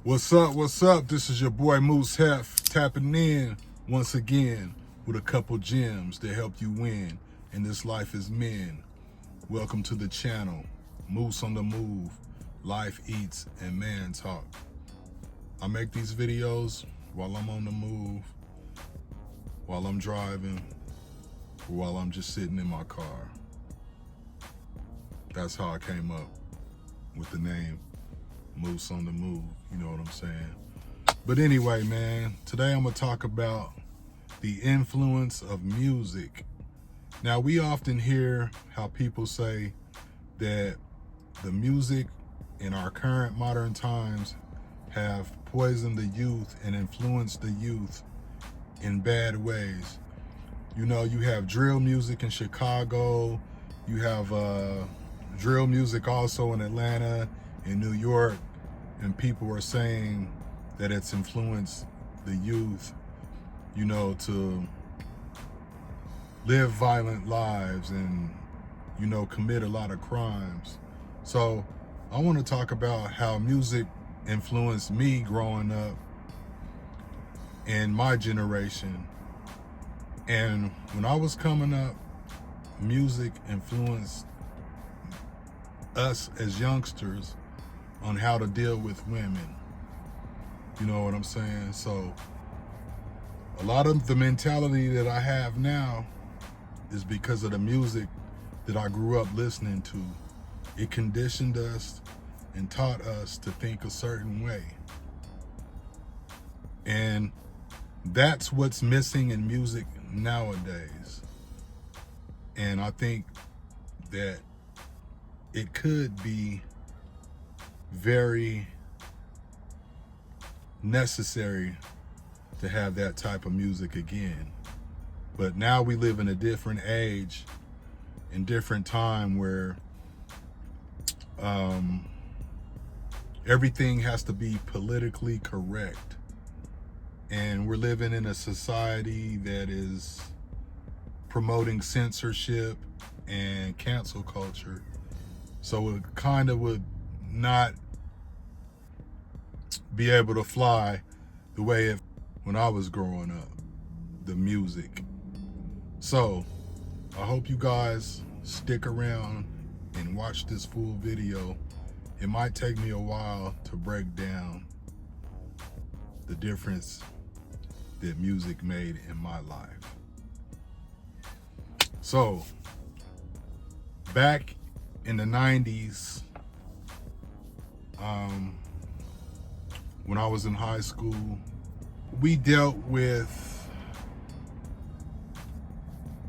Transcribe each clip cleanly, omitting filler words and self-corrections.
What's up? What's up? This is your boy Moose Hef tapping in once again with a couple gems to help you win in this life as men. Welcome to the channel, Moose on the Move, Life Eats and Man Talk. I make these videos while I'm on the move, while I'm driving, or while I'm just sitting in my car. That's how I came up with the name Moose on the Move, you know what I'm saying? But anyway, man, today I'm gonna talk about the influence of music. Now, we often hear how people say that the music in our current modern times have poisoned the youth and influenced the youth in bad ways. You know, you have drill music in Chicago, you have drill music also in Atlanta, in New York, and people are saying that it's influenced the youth, you know, to live violent lives and, you know, commit a lot of crimes. So I want to talk about how music influenced me growing up in my generation. And when I was coming up, music influenced us as youngsters on how to deal with women. You know what I'm saying? So a lot of the mentality that I have now is because of the music that I grew up listening to. It conditioned us and taught us to think a certain way. And that's what's missing in music nowadays. And I think that it could be very necessary to have that type of music again. But now we live in a different age and different time where everything has to be politically correct. And we're living in a society that is promoting censorship and cancel culture. So it kind of would not be able to fly the way it when I was growing up, the music. So I hope you guys stick around and watch this full video. It might take me a while to break down the difference that music made in my life. So back in the 90s, when I was in high school, we dealt with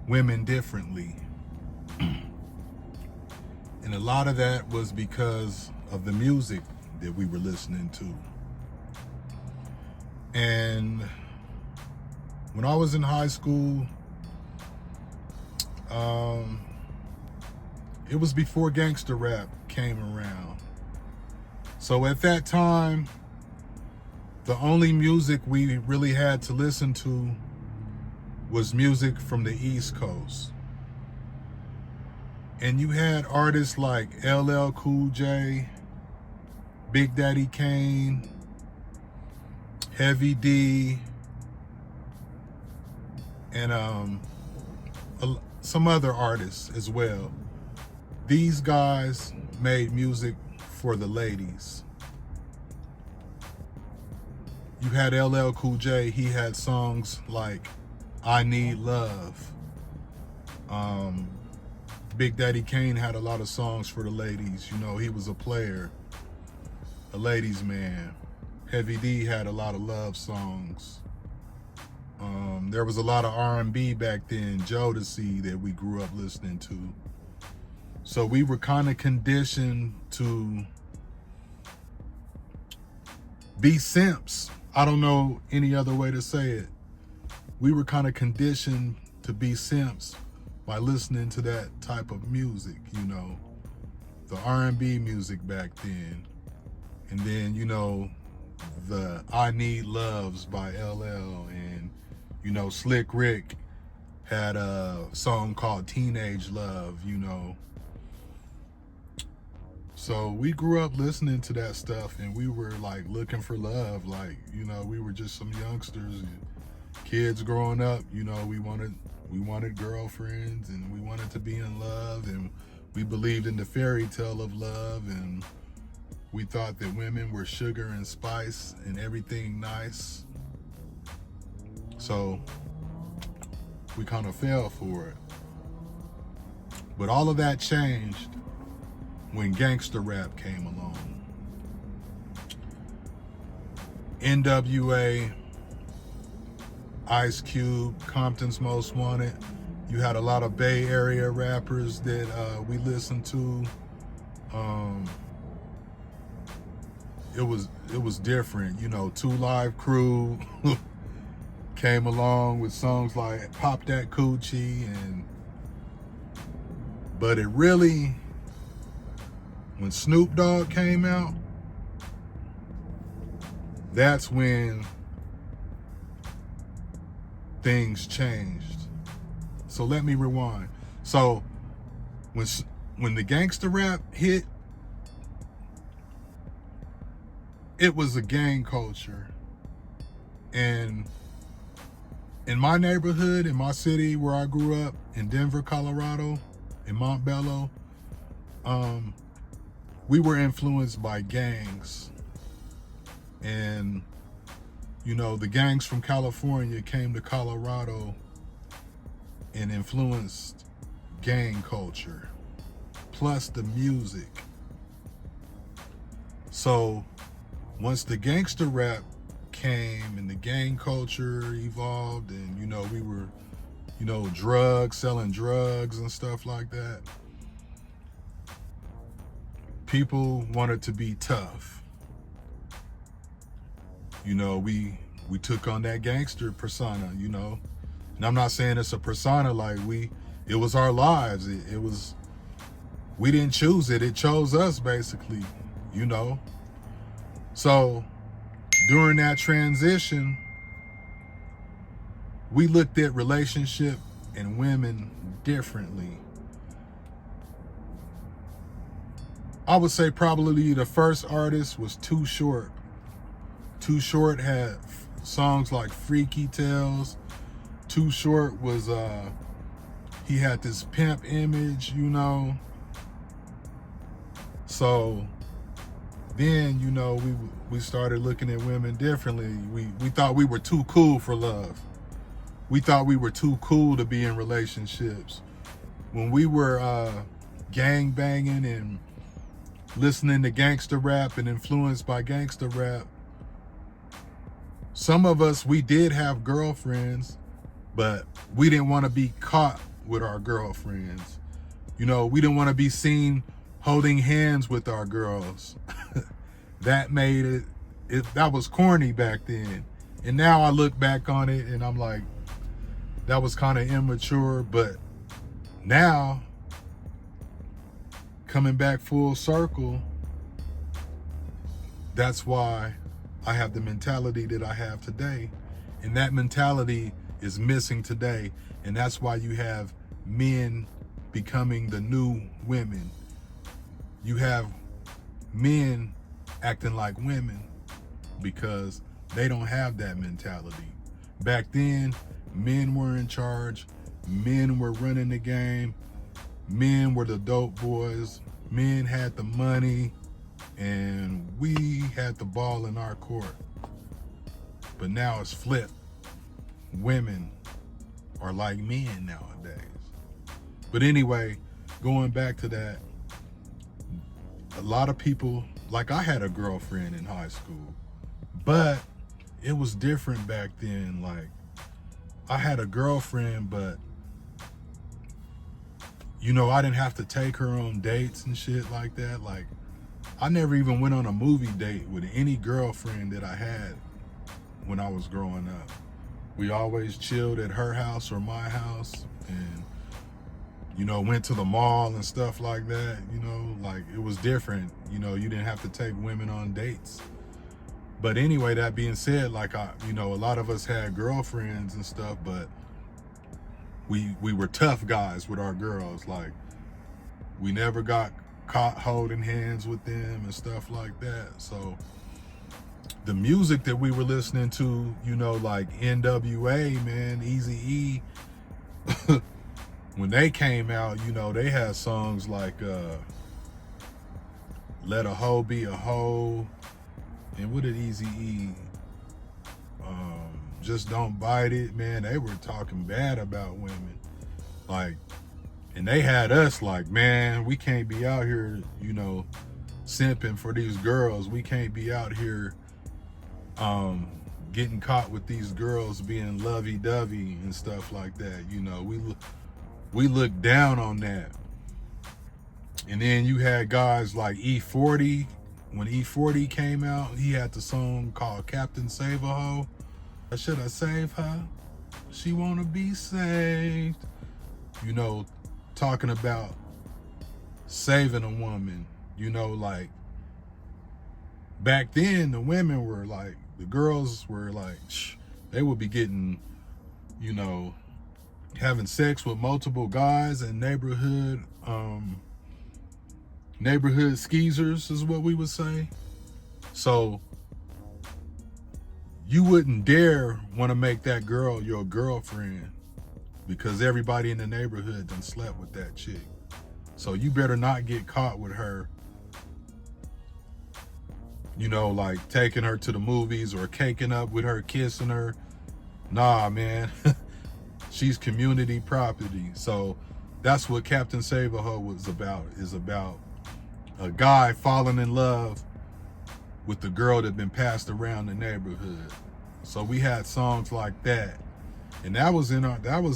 women differently. And a lot of that was because of the music that we were listening to. And when I was in high school, it was before gangster rap came around. So at that time, the only music we really had to listen to was music from the East Coast. And you had artists like LL Cool J, Big Daddy Kane, Heavy D, and some other artists as well. These guys made music for the ladies. You had LL Cool J, he had songs like I Need Love. Big Daddy Kane had a lot of songs for the ladies. You know, he was a player, a ladies' man. Heavy D had a lot of love songs. There was a lot of R&B back then, Jodeci, that we grew up listening to. So we were kind of conditioned to be simps. I don't know any other way to say it. We were kind of conditioned to be simps by listening to that type of music, you know, the R&B music back then. And then, you know, the I Need Loves by LL, and, you know, Slick Rick had a song called Teenage Love, you know. So we grew up listening to that stuff, and we were like looking for love. Like, you know, we were just some youngsters, kids growing up. You know, we wanted girlfriends, and we wanted to be in love, and we believed in the fairy tale of love, and we thought that women were sugar and spice and everything nice. So we kind of fell for it. But all of that changed when gangster rap came along. NWA, Ice Cube, Compton's Most Wanted. You had a lot of Bay Area rappers that we listened to. It was different. You know, 2 Live Crew came along with songs like Pop That Coochie, but it really, when Snoop Dogg came out, that's when things changed. So let me rewind. So when the gangster rap hit, it was a gang culture. And in my neighborhood, in my city where I grew up, in Denver, Colorado, in Montbello, we were influenced by gangs. And, you know, the gangs from California came to Colorado and influenced gang culture, plus the music. So once the gangster rap came and the gang culture evolved, and, you know, we were, you know, selling drugs and stuff like that, people wanted to be tough. You know, we took on that gangster persona, you know. And I'm not saying it's a persona, like it was our lives. It was, we didn't choose it. It chose us, basically, you know. So during that transition, we looked at relationship and women differently. I would say probably the first artist was Too Short. Too Short had songs like Freaky Tales. Too Short was, he had this pimp image, you know. So then, you know, we started looking at women differently. We thought we were too cool for love. We thought we were too cool to be in relationships. When we were gang banging and listening to gangster rap and influenced by gangster rap, some of us, we did have girlfriends, but we didn't want to be caught with our girlfriends. You know, we didn't want to be seen holding hands with our girls. That made that was corny back then. And now I look back on it and I'm like, that was kind of immature. But now, coming back full circle, that's why I have the mentality that I have today. And that mentality is missing today. And that's why you have men becoming the new women. You have men acting like women because they don't have that mentality. Back then, men were in charge. Men were running the game. Men were the dope boys. Men had the money. And we had the ball in our court. But now it's flipped. Women are like men nowadays. But anyway, going back to that, a lot of people, like I had a girlfriend in high school, but it was different back then. Like, I had a girlfriend, but, you know, I didn't have to take her on dates and shit like that. Like, I never even went on a movie date with any girlfriend that I had when I was growing up. We always chilled at her house or my house and, you know, went to the mall and stuff like that. You know, like, it was different. You know, you didn't have to take women on dates. But anyway, that being said, like, you know, a lot of us had girlfriends and stuff, but we were tough guys with our girls. Like, we never got caught holding hands with them and stuff like that. So the music that we were listening to, you know, like NWA, man, Eazy-E, when they came out, you know, they had songs like Let a Hoe Be a Hoe, and what did Eazy-E, Just Don't Bite It, man. They were talking bad about women, like, and they had us like, man, we can't be out here, you know, simping for these girls. We can't be out here getting caught with these girls being lovey-dovey and stuff like that. You know, we look down on that. And then you had guys like E40. When E40 came out, he had the song called Captain Save a Hoe. Should I save her? She wanna be saved. You know, talking about saving a woman. You know, like, back then the women were like, the girls were like, they would be getting, you know, having sex with multiple guys and neighborhood skeezers is what we would say. So you wouldn't dare want to make that girl your girlfriend because everybody in the neighborhood done slept with that chick. So you better not get caught with her, you know, like taking her to the movies or caking up with her, kissing her. Nah, man. She's community property. So that's what Captain Save a Hoe was about, is about a guy falling in love with the girl that been passed around the neighborhood. So we had songs like that. And that was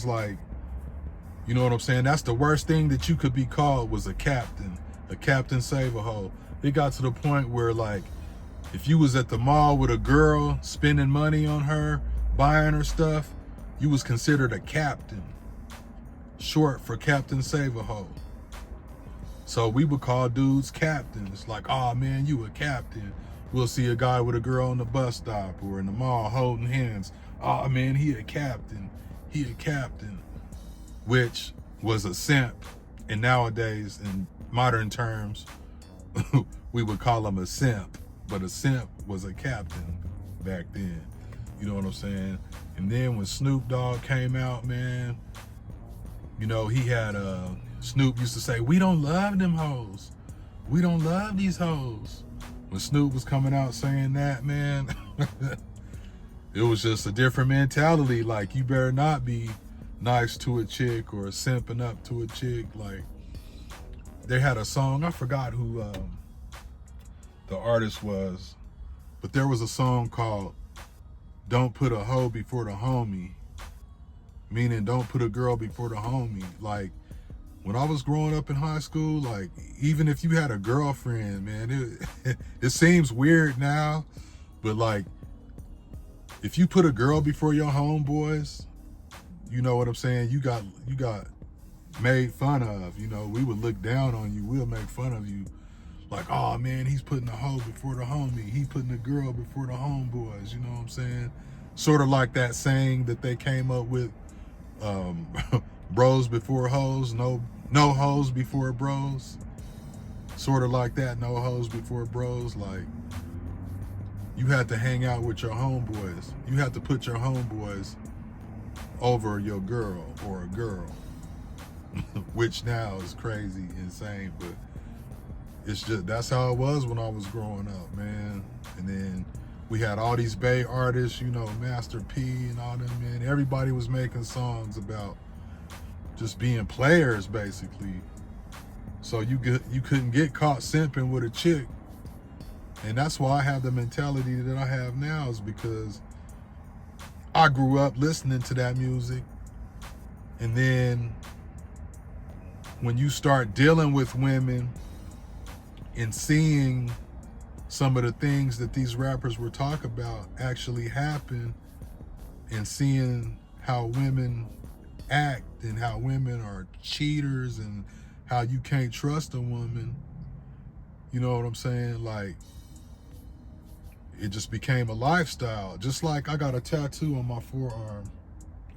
like, you know what I'm saying? That's the worst thing that you could be called, was a captain save a hoe. It got to the point where, like, if you was at the mall with a girl, spending money on her, buying her stuff, you was considered a captain, short for Captain Save a Hoe. So we would call dudes captains, like, oh man, you a captain. We'll see a guy with a girl on the bus stop or in the mall holding hands. Oh man, he a captain, which was a simp. And nowadays, in modern terms, we would call him a simp. But a simp was a captain back then. You know what I'm saying? And then when Snoop Dogg came out, man, you know, he had Snoop used to say, we don't love them hoes. We don't love these hoes. When Snoop was coming out saying that, man, it was just a different mentality. Like, you better not be nice to a chick or simping up to a chick. Like, they had a song, I forgot who the artist was, but there was a song called Don't Put a Hoe Before the Homie, meaning don't put a girl before the homie. Like, when I was growing up in high school, like, even if you had a girlfriend, man, it seems weird now, but like, if you put a girl before your homeboys, you know what I'm saying? You got made fun of. You know, we would look down on you. We'll make fun of you. Like, oh man, he's putting a hoe before the homie. He putting a girl before the homeboys. You know what I'm saying? Sort of like that saying that they came up with, bros before hoes, no hoes before bros. Sort of like that, no hoes before bros. Like, you had to hang out with your homeboys. You had to put your homeboys over your girl or a girl, which now is crazy, insane, but it's just, that's how it was when I was growing up, man. And then we had all these Bay artists, you know, Master P and all them, man. Everybody was making songs about just being players, basically. So you couldn't get caught simping with a chick. And that's why I have the mentality that I have now, is because I grew up listening to that music. And then when you start dealing with women and seeing some of the things that these rappers were talking about actually happen, and seeing how women act and how women are cheaters and how you can't trust a woman, you know what I'm saying? Like, it just became a lifestyle. Just like I got a tattoo on my forearm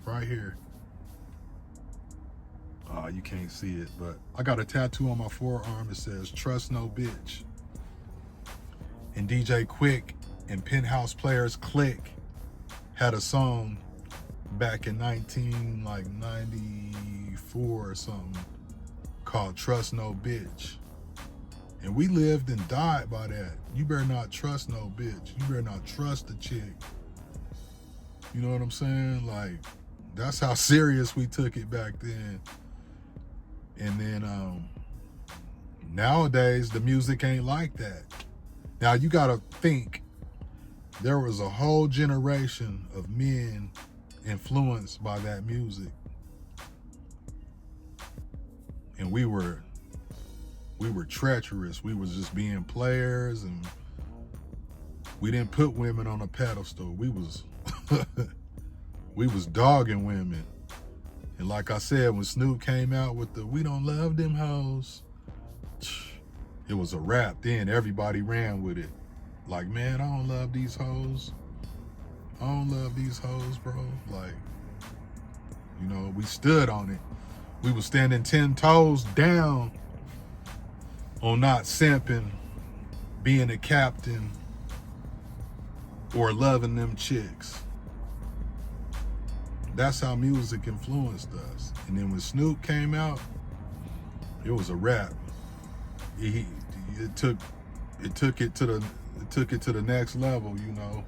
right here. You can't see it, but I got a tattoo on my forearm that says "Trust No Bitch." And DJ Quick and Penthouse Players Click had a song back in 1994 or something called "Trust No Bitch." And we lived and died by that. You better not trust no bitch. You better not trust a chick. You know what I'm saying? Like, that's how serious we took it back then. And then nowadays, the music ain't like that. Now, you gotta think, there was a whole generation of men influenced by that music. And we were treacherous. We was just being players, and we didn't put women on a pedestal. We was we was dogging women. And like I said, when Snoop came out with the "We don't love them hoes," it was a rap. Then everybody ran with it. Like, man, I don't love these hoes. I don't love these hoes, bro. Like, you know, we stood on it. We was standing 10 toes down on not simping, being a captain, or loving them chicks. That's how music influenced us. And then when Snoop came out, it was a rap. It took it to the next level, you know.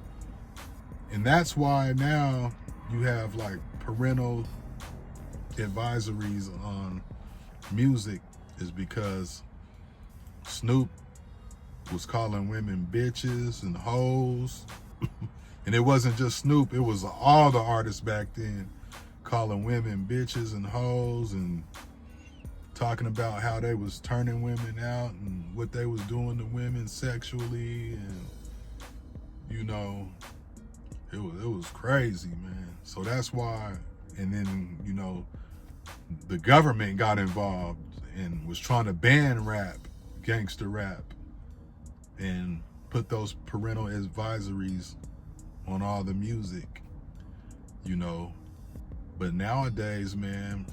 And that's why now you have like parental advisories on music, is because Snoop was calling women bitches and hoes. And it wasn't just Snoop, it was all the artists back then calling women bitches and hoes, and talking about how they was turning women out and what they was doing to women sexually. And, you know, it was crazy, man. So that's why. And then, you know, the government got involved and was trying to ban rap, gangster rap, and put those parental advisories on all the music, you know. But nowadays, man,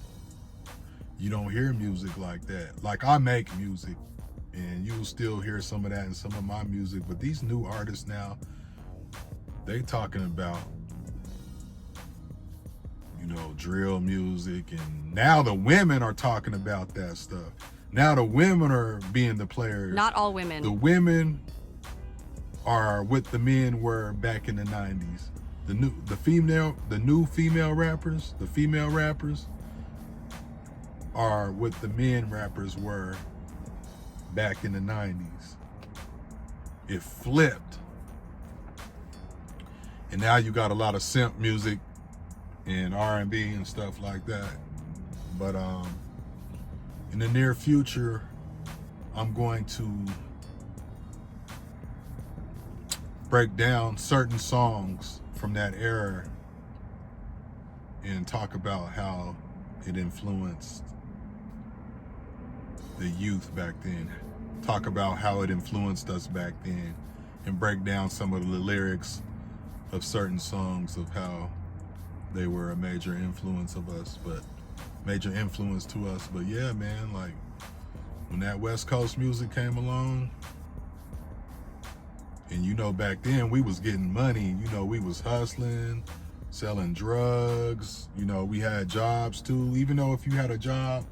you don't hear music like that. Like, I make music, and you'll still hear some of that in some of my music, but these new artists now, they talking about, you know, drill music, and now the women are talking about that stuff. Now the women are being the players. Not all women. The women are what the men were back in the 90s. The new female rappers are what the men rappers were back in the 90s. It flipped. And now you got a lot of simp music and R&B and stuff like that. But in the near future, I'm going to break down certain songs from that era and talk about how it influenced the youth back then. Talk about how it influenced us back then, and break down some of the lyrics of certain songs, of how they were a major influence to us. But yeah, man, like, when that West Coast music came along, and you know, back then we was getting money, you know, we was hustling, selling drugs, you know, we had jobs too. Even though if you had a job,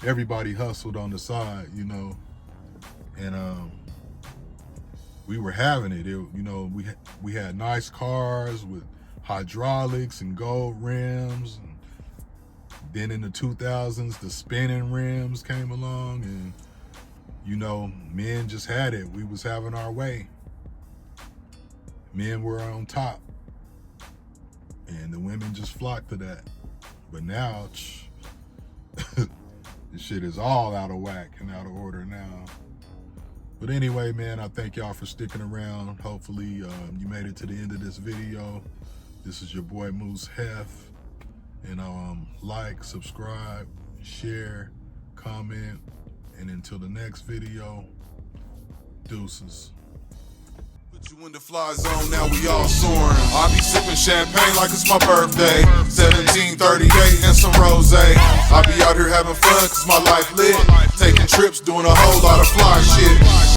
everybody hustled on the side, you know. And we were having it. You know, we had nice cars with hydraulics and gold rims. And then in the 2000s, the spinning rims came along, and, you know, men just had it. We was having our way. Men were on top, and the women just flocked to that. But now, this shit is all out of whack and out of order now. But anyway, man, I thank y'all for sticking around. Hopefully you made it to the end of this video. This is your boy Moose Hef. And like, subscribe, share, comment, and until the next video, deuces. You in the fly zone, now we all soaring. I be sipping champagne like it's my birthday. 1738 and some rosé. I be out here having fun cause my life lit. Taking trips, doing a whole lot of fly shit.